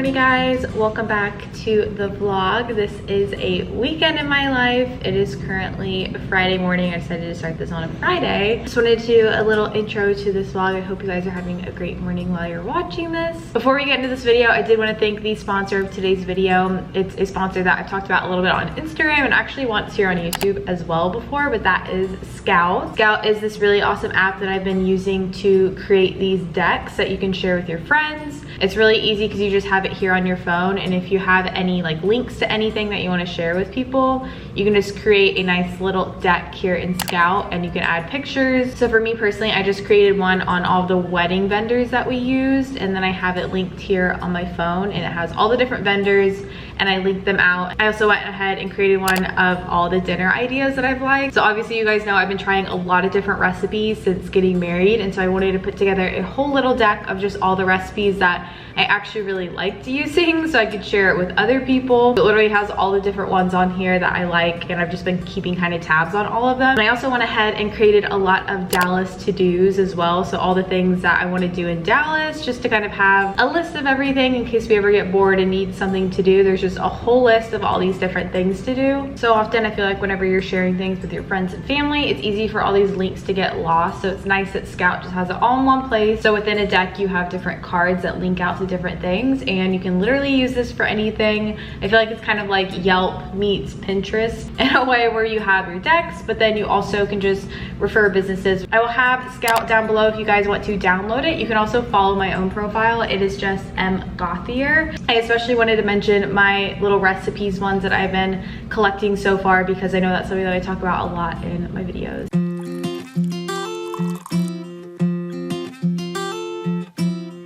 morning guys, welcome back to the vlog. This is a weekend in my life. It is currently Friday morning. I decided to start this on a Friday. Just wanted to do a little intro to this vlog. I hope you guys are having a great morning while you're watching this. Before we get into this video, I did want to thank the sponsor of today's video. It's a sponsor that I've talked about a little bit on Instagram and actually once here on YouTube as well before, but that is Scout. Scout is this really awesome app that I've been using to create these decks that you can share with your friends. It's really easy because you just have it here on your phone, and if you have any like links to anything that you want to share with people, you can just create a nice little deck here in Scout and you can add pictures. So for me personally, I just created one on all the wedding vendors that we used, and then I have it linked here on my phone and it has all the different vendors and I linked them out. I also went ahead and created one of all the dinner ideas that I've liked. So obviously you guys know I've been trying a lot of different recipes since getting married, and so I wanted to put together a whole little deck of just all the recipes that I actually really liked using so I could share it with other people. It literally has all the different ones on here that I like, and I've just been keeping kind of tabs on all of them. And I also went ahead and created a lot of Dallas to-dos as well. So all the things that I want to do in Dallas, just to kind of have a list of everything in case we ever get bored and need something to do. There's just a whole list of all these different things to do. So often I feel like whenever you're sharing things with your friends and family, it's easy for all these links to get lost. So it's nice that Scout just has it all in one place. So within a deck, you have different cards that link out to different things, and you can literally use this for anything. I feel like it's kind of like Yelp meets Pinterest in a way, where you have your decks, but then you also can just refer businesses. I will have Scout down below if you guys want to download it. You can also follow my own profile. It is just mgothier. I especially wanted to mention my little recipes ones that I've been collecting so far, because I know that's something that I talk about a lot in my videos.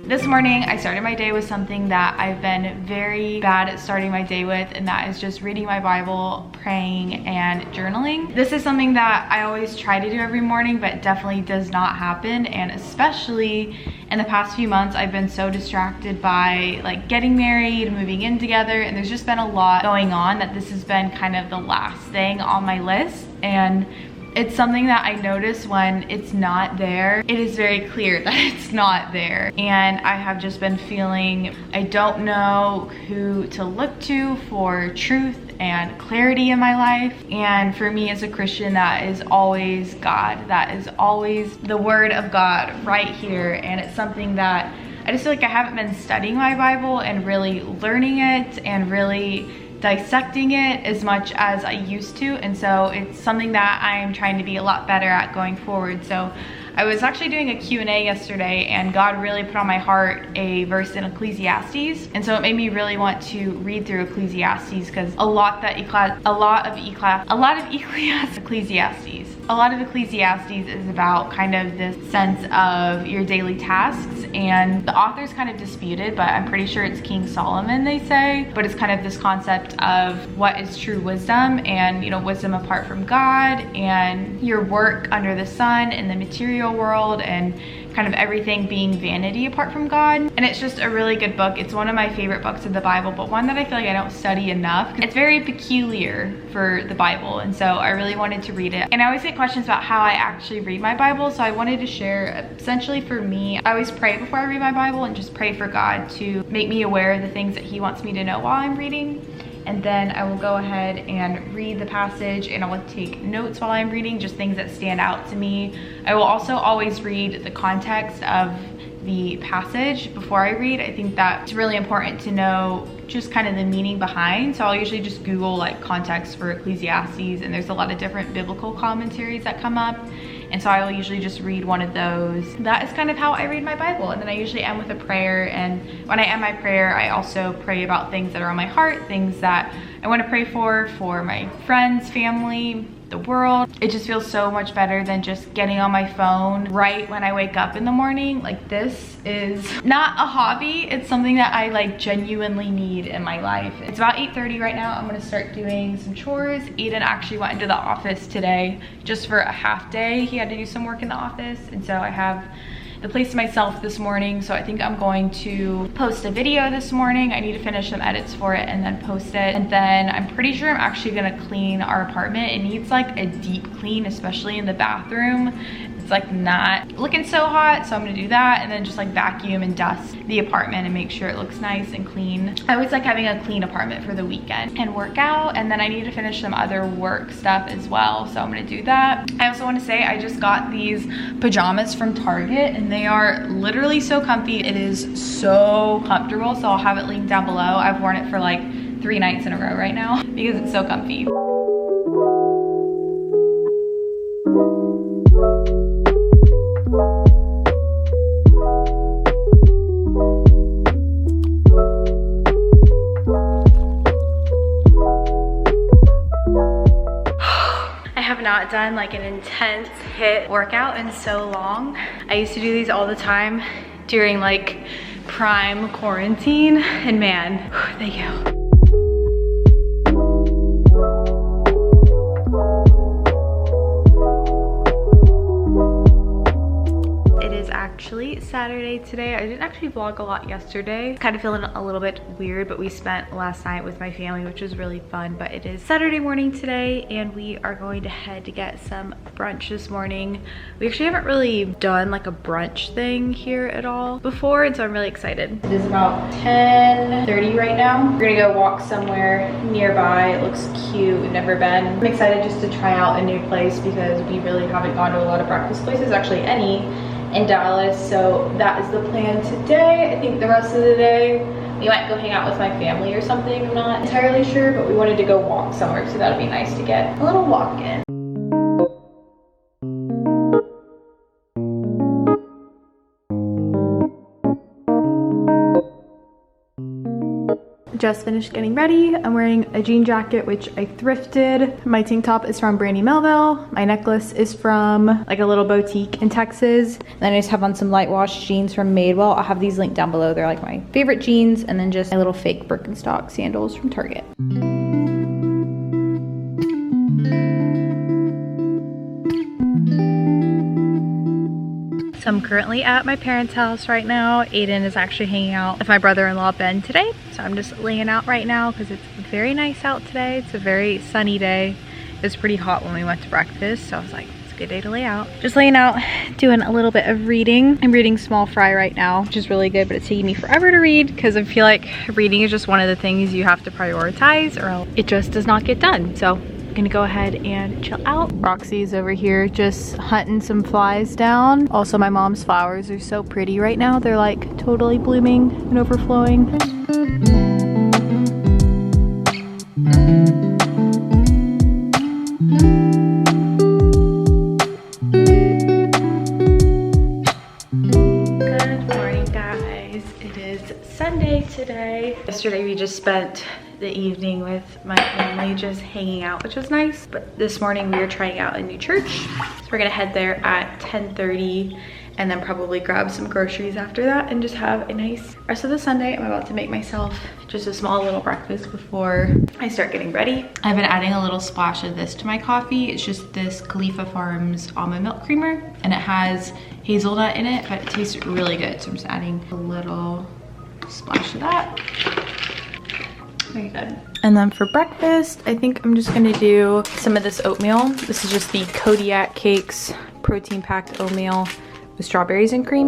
This morning, I started my day with something that I've been very bad at starting my day with, and that is just reading my Bible, praying, and journaling. This is something that I always try to do every morning, but definitely does not happen. And especially in the past few months, I've been so distracted by like getting married, moving in together, and there's just been a lot going on that this has been kind of the last thing on my list. And it's something that I notice when it's not there. It is very clear that it's not there. And I have just been feeling I don't know who to look to for truth and clarity in my life. And for me as a Christian, that is always God. That is always the word of God right here. And it's something that I just feel like I haven't been studying my Bible and really learning it and really dissecting it as much as I used to, and so it's something that I am trying to be a lot better at going forward. So I was actually doing a Q&A yesterday, and God really put on my heart a verse in Ecclesiastes, and so it made me really want to read through Ecclesiastes, because a lot of Ecclesiastes is about kind of this sense of your daily tasks, and the author's kind of disputed, but I'm pretty sure it's King Solomon, they say. But it's kind of this concept of what is true wisdom, and you know, wisdom apart from God, and your work under the sun in the material world, and kind of everything being vanity apart from God. And it's just a really good book. It's one of my favorite books of the Bible, but one that I feel like I don't study enough. It's very peculiar for the Bible, and so I really wanted to read it. And I always get questions about how I actually read my Bible, so I wanted to share. Essentially for me, I always pray before I read my Bible and just pray for God to make me aware of the things that He wants me to know while I'm reading. And then I will go ahead and read the passage, and I will take notes while I'm reading, just things that stand out to me. I will also always read the context of the passage before I read. I think that's really important to know just kind of the meaning behind. So I'll usually just Google like context for Ecclesiastes, and there's a lot of different biblical commentaries that come up. And so I will usually just read one of those. That is kind of how I read my Bible. And then I usually end with a prayer. And when I end my prayer, I also pray about things that are on my heart, things that I want to pray for my friends, family, the world. It just feels so much better than just getting on my phone right when I wake up in the morning. Like, this is not a hobby. It's something that I like genuinely need in my life. It's about 8:30 right now. I'm gonna start doing some chores. Aidan actually went into the office today just for a half day. He had to do some work in the office, and so I have the place to myself this morning. So I think I'm going to post a video this morning. I need to finish some edits for it and then post it. And then I'm pretty sure I'm actually gonna clean our apartment. It needs like a deep clean, especially in the bathroom. it's like not looking so hot. So I'm gonna do that and then just like vacuum and dust the apartment and make sure it looks nice and clean. I always like having a clean apartment for the weekend and work out. And then I need to finish some other work stuff as well. So I'm gonna do that. I also want to say I just got these pajamas from Target and they are literally so comfy. It is so comfortable. So I'll have it linked down below. I've worn it for like 3 nights in a row right now because it's so comfy. Not done like an intense HIIT workout in so long. I used to do these all the time during like prime quarantine and man, thank you. Actually Saturday today. I didn't actually vlog a lot yesterday. Kind of feeling a little bit weird, but we spent last night with my family, which was really fun. But it is Saturday morning today and we are going to head to get some brunch this morning. We actually haven't really done like a brunch thing here at all before, and so I'm really excited. It is about 10:30 right now. We're gonna go walk somewhere nearby. It looks cute. We've never been. I'm excited just to try out a new place because we really haven't gone to a lot of breakfast places, actually any in Dallas. So that is the plan today. I think the rest of the day we might go hang out with my family or something. I'm not entirely sure, but we wanted to go walk somewhere, so that'll be nice to get a little walk in. Just finished getting ready. I'm wearing a jean jacket, which I thrifted. My tank top is from Brandy Melville. My necklace is from like a little boutique in Texas. And then I just have on some light wash jeans from Madewell. I'll have these linked down below. They're like my favorite jeans. And then just my little fake Birkenstock sandals from Target. So I'm currently at my parents' house right now. Aidan is actually hanging out with my brother-in-law Ben today. So I'm just laying out right now because it's very nice out today. It's a very sunny day. It was pretty hot when we went to breakfast, so I was like, it's a good day to lay out. Just laying out, doing a little bit of reading. I'm reading Small Fry right now, which is really good, but it's taking me forever to read because I feel like reading is just one of the things you have to prioritize or else it just does not get done. So gonna go ahead and chill out. Roxy's over here just hunting some flies down. Also, my mom's flowers are so pretty right now. They're like totally blooming and overflowing. Good morning, guys. It is Sunday today. Yesterday we just spent the evening with my family just hanging out, which was nice, but this morning we were trying out a new church, so we're gonna head there at 10:30 and then probably grab some groceries after that and just have a nice rest of the Sunday. I'm about to make myself just a small little breakfast before I start getting ready. I've been adding a little splash of this to my coffee. It's just this Khalifa Farms almond milk creamer and it has hazelnut in it, but it tastes really good, so I'm just adding a little splash of that. Very good. And then for breakfast, I think I'm just gonna do some of this oatmeal. This is just the Kodiak Cakes protein packed oatmeal with strawberries and cream.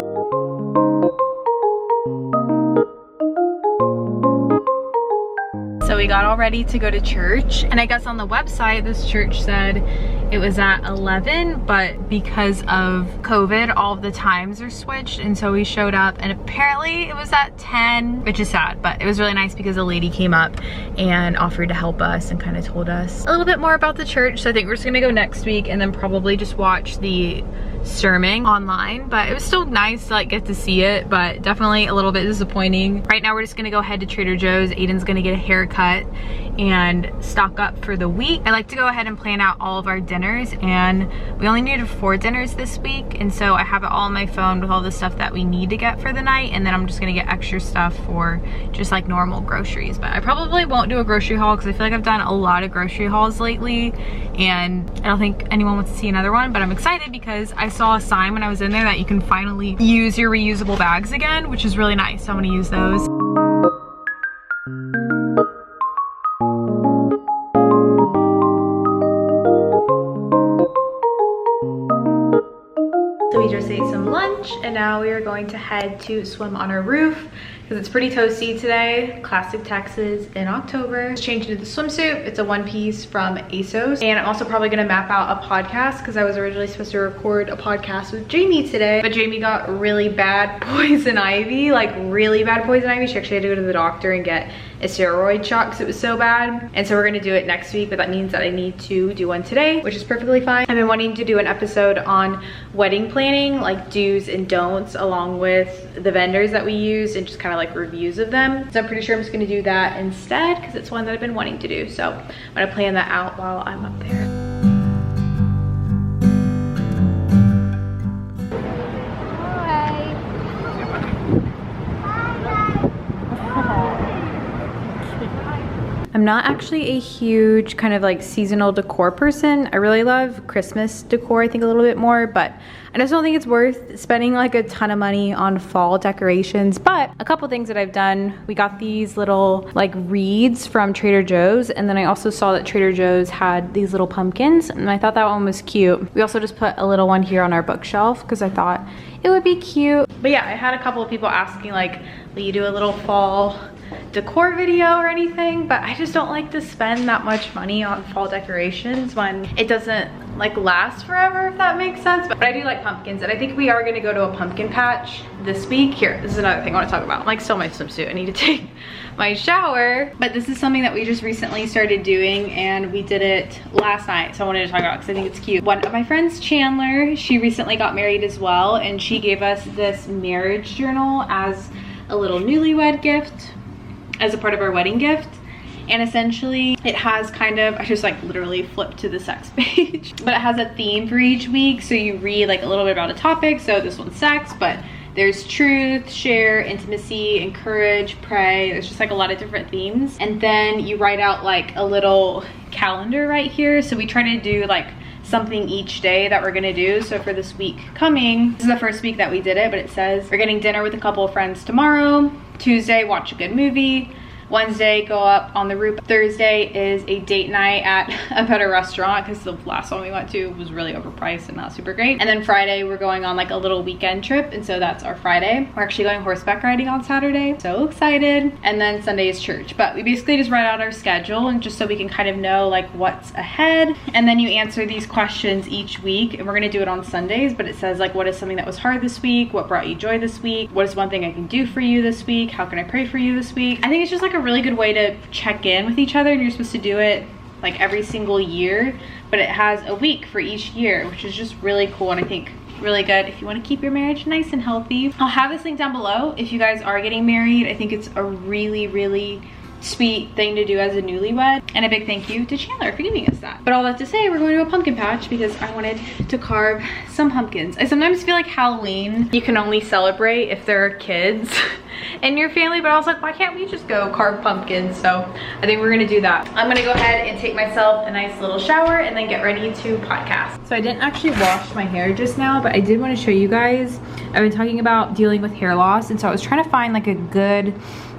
So we got all ready to go to church, and I guess on the website this church said it was at 11, but because of COVID all of the times are switched, and so we showed up and apparently it was at 10, which is sad, but it was really nice because a lady came up and offered to help us and kind of told us a little bit more about the church. So I think we're just gonna go next week and then probably just watch the sermon online, but it was still nice to like get to see it, but definitely a little bit disappointing. Right now we're just gonna go ahead to Trader Joe's. Aidan's gonna get a haircut and stock up for the week. I like to go ahead and plan out all of our dinners, and we only needed 4 dinners this week, and so I have it all on my phone with all the stuff that we need to get for the night, and then I'm just gonna get extra stuff for just like normal groceries. But I probably won't do a grocery haul because I feel like I've done a lot of grocery hauls lately and I don't think anyone wants to see another one, but I'm excited because I saw a sign when I was in there that you can finally use your reusable bags again, which is really nice, so I'm gonna use those. some lunch, and now we are going to head to swim on our roof because it's pretty toasty today. Classic Texas in October. Just changed into the swimsuit. It's a one piece from ASOS. And I'm also probably gonna map out a podcast because I was originally supposed to record a podcast with Jamie today, but Jamie got really bad poison ivy, like really bad poison ivy. She actually had to go to the doctor and get a steroid shot because it was so bad. And so we're gonna do it next week, but that means that I need to do one today, which is perfectly fine. I've been wanting to do an episode on wedding planning, like do's and don'ts, along with the vendors that we use and just kind of like reviews of them. So I'm pretty sure I'm just gonna do that instead because it's one that I've been wanting to do. So I'm gonna plan that out while I'm up there. I'm not actually a huge kind of like seasonal decor person. I really love Christmas decor, I think a little bit more, but I just don't think it's worth spending like a ton of money on fall decorations. But a couple things that I've done, we got these little like wreaths from Trader Joe's, and then I also saw that Trader Joe's had these little pumpkins, and I thought that one was cute. We also just put a little one here on our bookshelf because I thought it would be cute. But yeah, I had a couple of people asking like, will you do a little fall decor video or anything? But I just don't like to spend that much money on fall decorations when it doesn't like last forever, if that makes sense. But I do like pumpkins, and I think we are gonna go to a pumpkin patch this week. Here, this is another thing I want to talk about. I'm like still in my swimsuit. I need to take my shower, but this is something that we just recently started doing, and we did it last night, so I wanted to talk about it because I think it's cute. One of my friends, Chandler, she recently got married as well, and she gave us this marriage journal as a little newlywed gift, as a part of our wedding gift. And essentially it has kind of, I just like literally flipped to the sex page, but it has a theme for each week. So you read like a little bit about a topic. So this one's sex, but there's truth, share, intimacy, encourage, pray. There's just like a lot of different themes. And then you write out like a little calendar right here. So we try to do like something each day that we're gonna do. So for this week coming, this is the first week that we did it, but it says we're getting dinner with a couple of friends tomorrow. Tuesday, watch a good movie. Wednesday, go up on the roof. Thursday is a date night at a better restaurant because the last one we went to was really overpriced and not super great. And then Friday, we're going on like a little weekend trip, and so that's our Friday. We're actually going horseback riding on Saturday. So excited. And then Sunday is church. But we basically just write out our schedule, and just so we can kind of know like what's ahead. And then you answer these questions each week, and we're gonna do it on Sundays, but it says like, what is something that was hard this week? What brought you joy this week? What is one thing I can do for you this week? How can I pray for you this week? I think it's just like a really good way to check in with each other, and you're supposed to do it like every single year, but it has a week for each year, which is just really cool, and I think really good if you want to keep your marriage nice and healthy. I'll have this link down below if you guys are getting married. I think it's a really sweet thing to do as a newlywed, and a big thank you to Chandler for giving us that. But all that to say, we're going to a pumpkin patch because I wanted to carve some pumpkins. I sometimes feel like Halloween you can only celebrate if there are kids in your family, but I was like, why can't we just go carve pumpkins? So I think we're gonna do that. I'm gonna go ahead and take myself a nice little shower and then get ready to podcast. So I didn't actually wash my hair just now, but I did want to show you guys. I've been talking about dealing with hair loss, and so I was trying to find like a good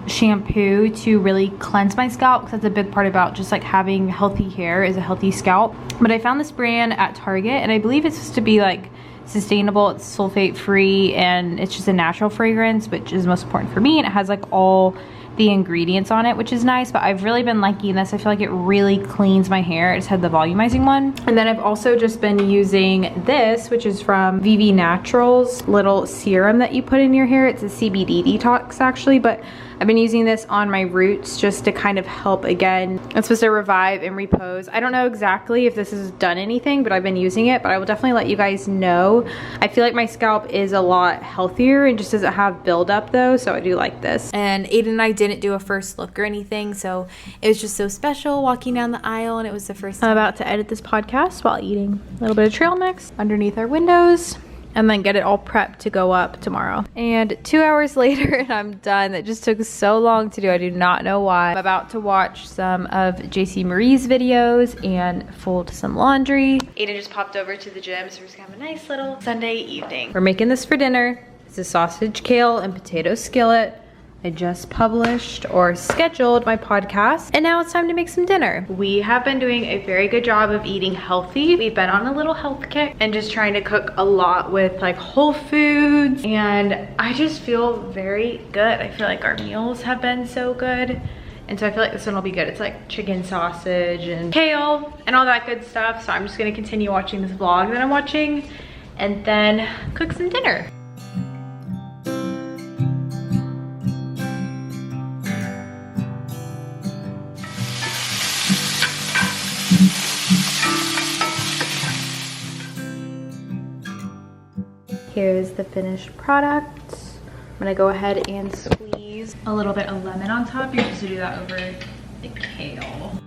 shampoo to really cleanse my scalp, because that's a big part about just like having healthy hair is a healthy scalp. But I found this brand at Target, and I believe it's supposed to be like sustainable, it's sulfate free, and it's just a natural fragrance, which is most important for me, and it has like all the ingredients on it, which is nice. But I've really been liking this. I feel like it really cleans my hair. I just had the volumizing one. And then I've also just been using this, which is from VV Naturals little serum that you put in your hair. It's a CBD detox actually, but I've been using this on my roots just to kind of help again. It's supposed to revive and repose. I don't know exactly if this has done anything, but I've been using it, but I will definitely let you guys know. I feel like my scalp is a lot healthier and just doesn't have buildup though, so I do like this. And Aidan and I didn't do a first look or anything, so it was just so special walking down the aisle, and it was the first time. I'm about to edit this podcast while eating a little bit of trail mix underneath our windows, and then get it all prepped to go up tomorrow. And 2 hours later and I'm done. That just took so long to do. I do not know why. I'm about to watch some of JC Marie's videos and fold some laundry. Aidan just popped over to the gym, so we're just gonna have a nice little Sunday evening. We're making this for dinner. It's a sausage, kale, and potato skillet. I just published or scheduled my podcast, and now it's time to make some dinner. We have been doing a very good job of eating healthy. We've been on a little health kick and just trying to cook a lot with like whole foods, and I just feel very good. I feel like our meals have been so good. And so I feel like this one will be good. It's like chicken sausage and kale and all that good stuff. So I'm just gonna continue watching this vlog that I'm watching and then cook some dinner. Here's the finished product. I'm gonna go ahead and squeeze a little bit of lemon on top. You're supposed to do that over the kale.